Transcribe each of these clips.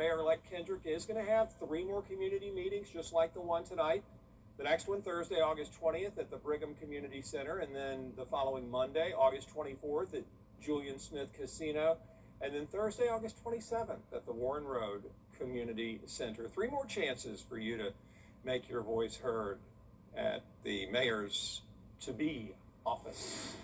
Mayor-elect Kendrick is going to have 3 more community meetings just like the one tonight. The next one, Thursday, August 20th at the Brigham Community Center, and then the following Monday, August 24th at Julian Smith Casino, and then Thursday, August 27th at the Warren Road Community Center. 3 more chances for you to make your voice heard at the mayor's to-be office.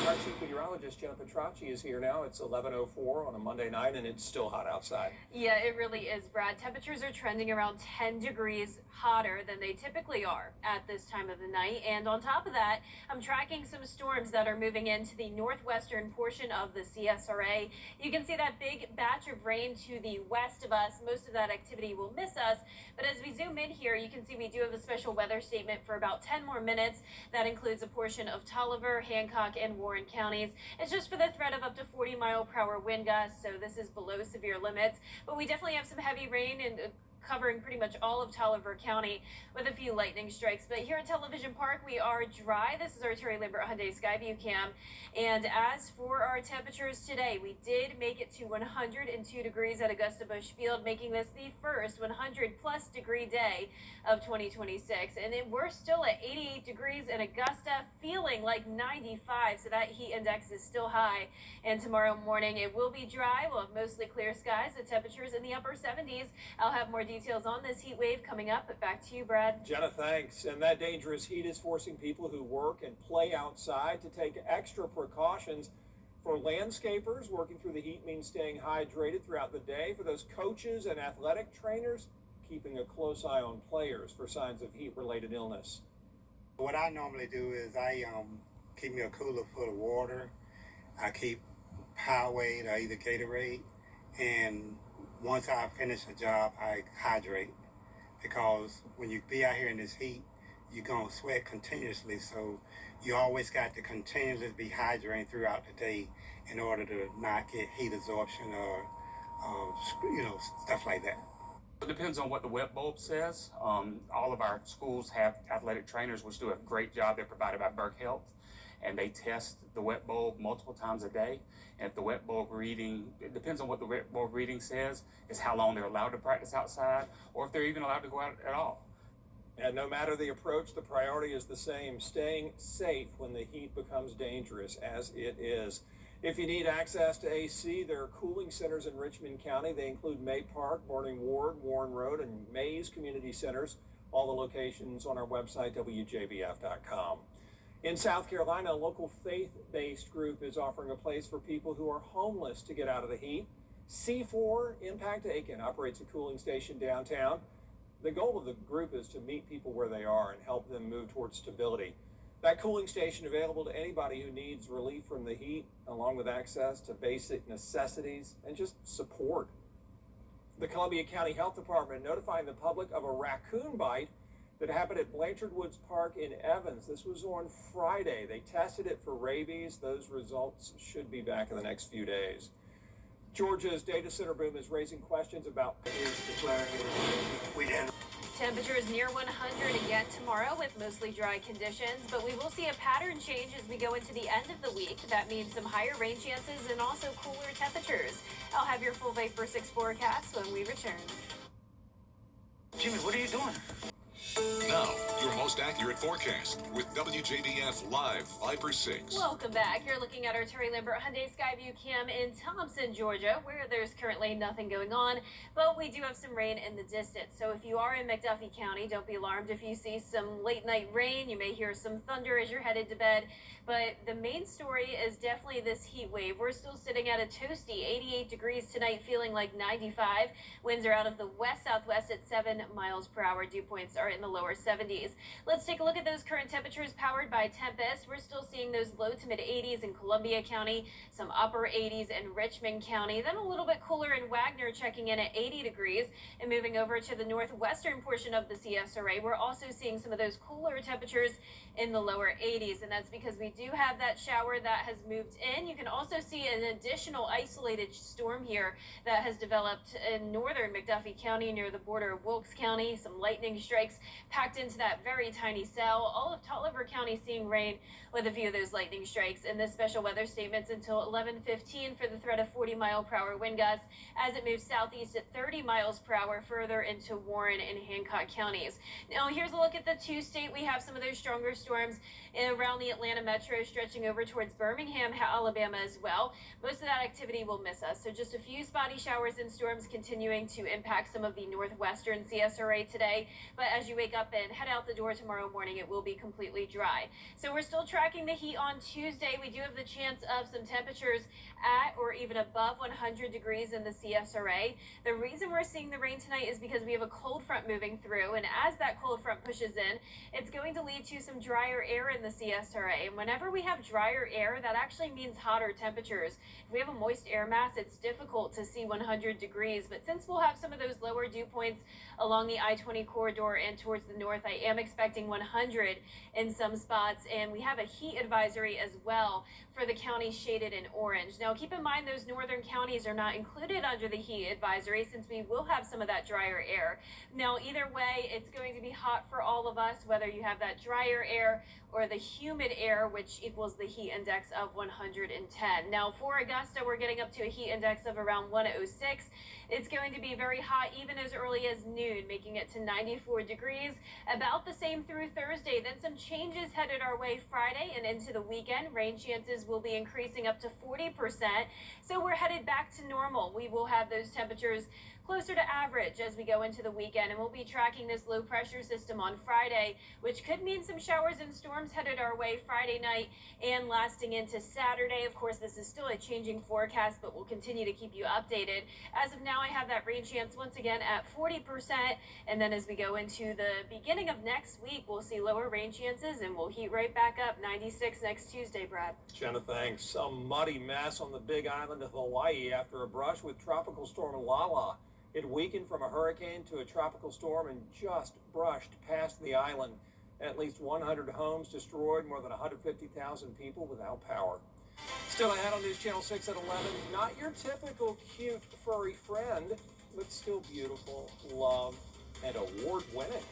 Our chief meteorologist, Jenna Petracci, is here now. It's 11:04 on a Monday night, and it's still hot outside. Yeah, it really is, Brad. Temperatures are trending around 10 degrees hotter than they typically are at this time of the night. And on top of that, I'm tracking some storms that are moving into the northwestern portion of the CSRA. You can see that big batch of rain to the west of us. Most of that activity will miss us. But as we zoom in here, you can see we do have a special weather statement for about 10 more minutes. That includes a portion of Tolliver, Hancock, and Warren counties. It's just for the threat of up to 40-mile-per-hour wind gusts, so this is below severe limits. But we definitely have some heavy rain and covering pretty much all of Tolliver County with a few lightning strikes. But here at Television Park, we are dry. This is our Terry Lambert Hyundai Skyview cam. And as for our temperatures today, we did make it to 102 degrees at Augusta Busch Field, making this the first 100-plus degree day of 2026. And then we're still at 88 degrees in Augusta, feeling like 95, so that heat index is still high. And tomorrow morning, it will be dry. We'll have mostly clear skies with temperatures in the upper 70s. I'll have more details on this heat wave coming up, but back to you, Brad. Jenna, thanks. And that dangerous heat is forcing people who work and play outside to take extra precautions. For landscapers, working through the heat means staying hydrated throughout the day. For those coaches and athletic trainers, keeping a close eye on players for signs of heat-related illness. What I normally do is I keep me a cooler full of water. I keep Powerade or either Gatorade, and once I finish a job, I hydrate, because when you be out here in this heat, you're going to sweat continuously. So you always got to continuously be hydrating throughout the day in order to not get heat absorption or, stuff like that. It depends on what the wet bulb says. All of our schools have athletic trainers, which do a great job. They're provided by Burke Health, and they test the wet bulb multiple times a day. And if the wet bulb reading, it depends on what the wet bulb reading says, is how long they're allowed to practice outside, or if they're even allowed to go out at all. And no matter the approach, the priority is the same: staying safe when the heat becomes dangerous, as it is. If you need access to AC, there are cooling centers in Richmond County. They include May Park, Morning Ward, Warren Road, and Mays Community Centers. All the locations on our website, WJBF.com. In South Carolina, a local faith-based group is offering a place for people who are homeless to get out of the heat. C4 Impact Aiken operates a cooling station downtown. The goal of the group is to meet people where they are and help them move towards stability. That cooling station available to anybody who needs relief from the heat, along with access to basic necessities and just support. The Columbia County Health Department notifying the public of a raccoon bite that happened at Blanchard Woods Park in Evans. This was on Friday. They tested it for rabies. Those results should be back in the next few days. Georgia's data center boom is raising questions about declaring it. Temperatures near 100 again tomorrow with mostly dry conditions, but we will see a pattern change as we go into the end of the week. That means some higher rain chances and also cooler temperatures. I'll have your full Vapor 6 forecast when we return. Jimmy, what are you doing? Now, your most accurate forecast with WJBF Live Viper 6. Welcome back. You're looking at our Terry Lambert Hyundai Skyview cam in Thompson, Georgia, where there's currently nothing going on, but we do have some rain in the distance. So if you are in McDuffie County, don't be alarmed if you see some late night rain. You may hear some thunder as you're headed to bed, but the main story is definitely this heat wave. We're still sitting at a toasty 88 degrees tonight, feeling like 95. Winds are out of the west-southwest at 7 miles per hour. Dew points are in the lower 70s. Let's take a look at those current temperatures powered by Tempest. We're still seeing those low to mid 80s in Columbia County, some upper 80s in Richmond County, then a little bit cooler in Wagner, checking in at 80 degrees. And moving over to the northwestern portion of the CSRA, we're also seeing some of those cooler temperatures in the lower 80s, and that's because we do have that shower that has moved in. You can also see an additional isolated storm here that has developed in northern McDuffie County near the border of Wilkes County. Some lightning strikes packed into that that very tiny cell. All of Tolliver County seeing rain with a few of those lightning strikes. And this special weather statement's until 11:15 for the threat of 40-mile-per-hour wind gusts as it moves southeast at 30 miles per hour further into Warren and Hancock counties. Now, here's a look at the two-state. We have some of those stronger storms around the Atlanta metro stretching over towards Birmingham, Alabama as well. Most of that activity will miss us. So just a few spotty showers and storms continuing to impact some of the northwestern CSRA today. But as you wake up and head out the door tomorrow morning, it will be completely dry. So we're still tracking the heat on Tuesday. We do have the chance of some temperatures at or even above 100 degrees in the CSRA. The reason we're seeing the rain tonight is because we have a cold front moving through. And as that cold front pushes in, it's going to lead to some drier air in the CSRA. And whenever we have drier air, that actually means hotter temperatures. If we have a moist air mass, it's difficult to see 100 degrees. But since we'll have some of those lower dew points along the I-20 corridor and towards the north, I am expecting 100 in some spots. And we have a heat advisory as well for the counties shaded in orange. Now, keep in mind those northern counties are not included under the heat advisory since we will have some of that drier air. Now, either way, it's going to be hot for all of us, whether you have that drier air or the humid air, which equals the heat index of 110. Now, for Augusta, we're getting up to a heat index of around 106. It's going to be very hot even as early as noon, making it to 94 degrees. About the same through Thursday. Then some changes headed our way Friday and into the weekend. Rain chances will be increasing up to 40%. So we're headed back to normal. We will have those temperatures closer to average as we go into the weekend, and we'll be tracking this low pressure system on Friday, which could mean some showers and storms headed our way Friday night and lasting into Saturday. Of course, this is still a changing forecast, but we'll continue to keep you updated. As of now, I have that rain chance once again at 40%, and then as we go into the beginning of next week, we'll see lower rain chances and we'll heat right back up 96 next Tuesday, Brad. Jenna, thanks. Some muddy mess on the Big Island of Hawaii after a brush with Tropical Storm Lala. It weakened from a hurricane to a tropical storm and just brushed past the island. At least 100 homes destroyed, more than 150,000 people without power. Still ahead on News Channel 6 at 11, not your typical cute furry friend, but still beautiful, loved, and award-winning.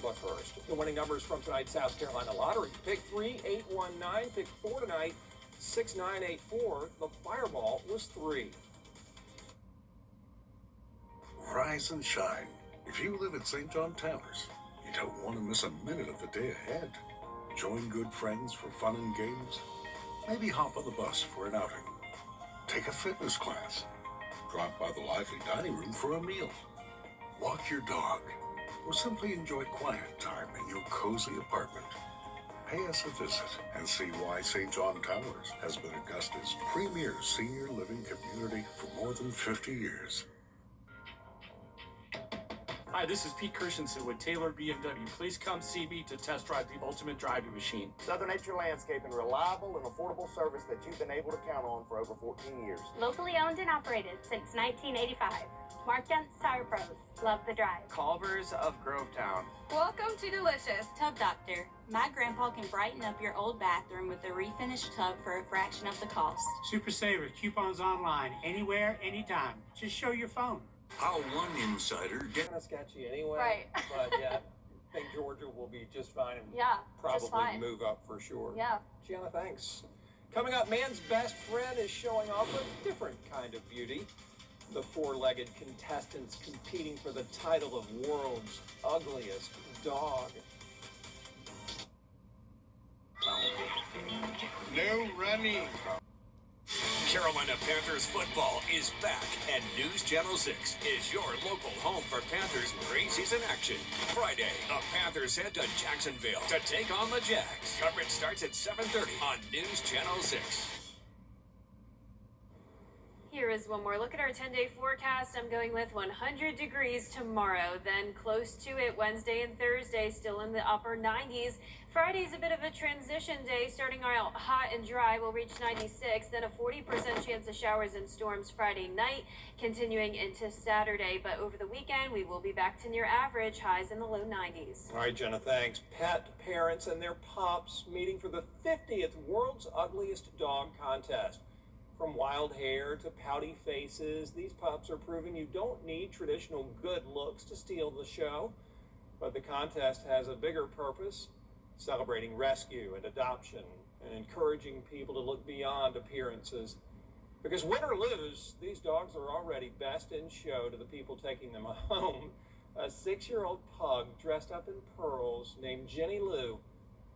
But first, the winning numbers from tonight's South Carolina Lottery. Pick 3, 819, pick 4 tonight, 6984. The fireball was 3. Rise and shine. If you live at St. John Towers, you don't want to miss a minute of the day ahead. Join good friends for fun and games. Maybe hop on the bus for an outing. Take a fitness class. Drop by the lively dining room for a meal. Walk your dog. Or simply enjoy quiet time in your cozy apartment. Pay us a visit and see why St. John Towers has been Augusta's premier senior living community for more than 50 years. Hi, this is Pete Christensen with Taylor BMW. Please come see me to test drive the ultimate driving machine. Southern Nature Landscaping, reliable and affordable service that you've been able to count on for over 14 years. Locally owned and operated since 1985. Mark Dent's Tire Pros. Love the drive. Culvers of Grovetown. Welcome to Delicious. Tub Doctor. My grandpa can brighten up your old bathroom with a refinished tub for a fraction of the cost. Super Saver, coupons online, anywhere, anytime. Just show your phone. How one insider Kind of sketchy anyway. Right. But yeah, I think Georgia will be just fine and Yeah, probably just fine. move up for sure. Yeah. Gianna, thanks. Coming up, man's best friend is showing off a different kind of beauty. The four-legged contestants competing for the title of world's ugliest dog. No running. Carolina Panthers football is back, and News Channel 6 is your local home for Panthers preseason action. Friday, the Panthers head to Jacksonville to take on the Jags. Coverage starts at 7:30 on News Channel 6. Here is one more look at our 10-day forecast. I'm going with 100 degrees tomorrow, then close to it Wednesday and Thursday, still in the upper 90s. Friday's a bit of a transition day, starting out hot and dry. We'll reach 96, then a 40% chance of showers and storms Friday night, continuing into Saturday. But over the weekend, we will be back to near average, highs in the low 90s. All right, Jenna, thanks. Pet parents and their pups meeting for the 50th World's Ugliest Dog Contest. From wild hair to pouty faces, these pups are proving you don't need traditional good looks to steal the show. But the contest has a bigger purpose, celebrating rescue and adoption and encouraging people to look beyond appearances. Because win or lose, these dogs are already best in show to the people taking them home. A 6-year-old pug dressed up in pearls named Jenny Lou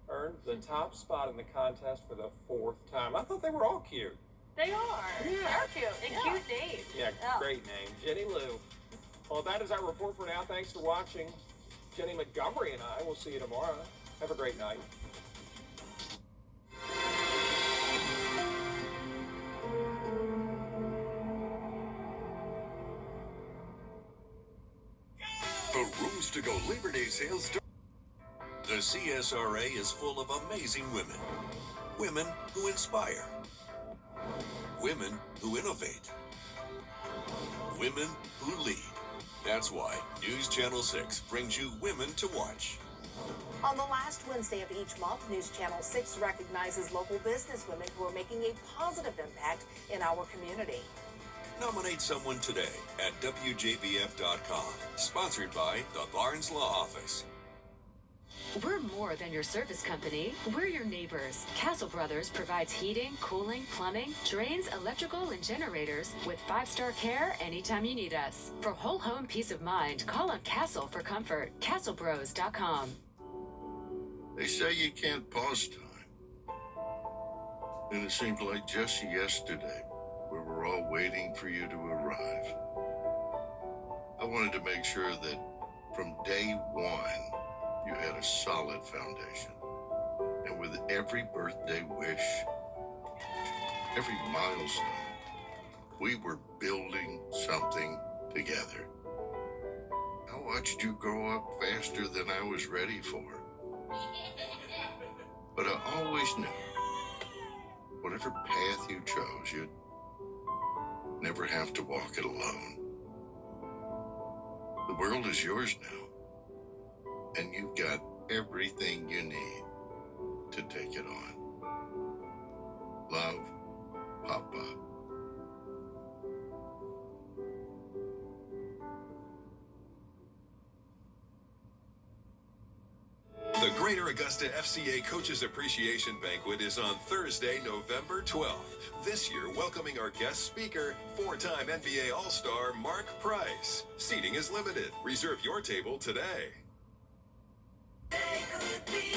earned the top spot in the contest for the 4th time. I thought they were all cute. They are. Yeah. They're cute. And cute names. Yeah, great name. Jenny Lou. Well, that is our report for now. Thanks for watching. Jenny Montgomery and I will see you tomorrow. Have a great night. The Rooms to Go Labor Day sales. The CSRA is full of amazing women. Women who inspire. Women who innovate. Women who lead. That's why News Channel 6 brings you Women to Watch. On the last Wednesday of each month, News Channel 6 recognizes local businesswomen who are making a positive impact in our community. Nominate someone today at WJBF.com. Sponsored by the Barnes Law Office. We're more than your service company. We're your neighbors. Castle Brothers provides heating, cooling, plumbing, drains, electrical, and generators with 5-star care anytime you need us. For whole home peace of mind, call on Castle for comfort. CastleBros.com. They say you can't pause time. And it seemed like just yesterday we were all waiting for you to arrive. I wanted to make sure that from day one, you had a solid foundation. And with every birthday wish, every milestone, we were building something together. I watched you grow up faster than I was ready for. But I always knew, whatever path you chose, you'd never have to walk it alone. The world is yours now, and you've got everything you need to take it on. Love, Papa. The Greater Augusta FCA Coaches Appreciation Banquet is on Thursday, November 12th. This year, welcoming our guest speaker, 4-time NBA All-Star Mark Price. Seating is limited. Reserve your table today. They could be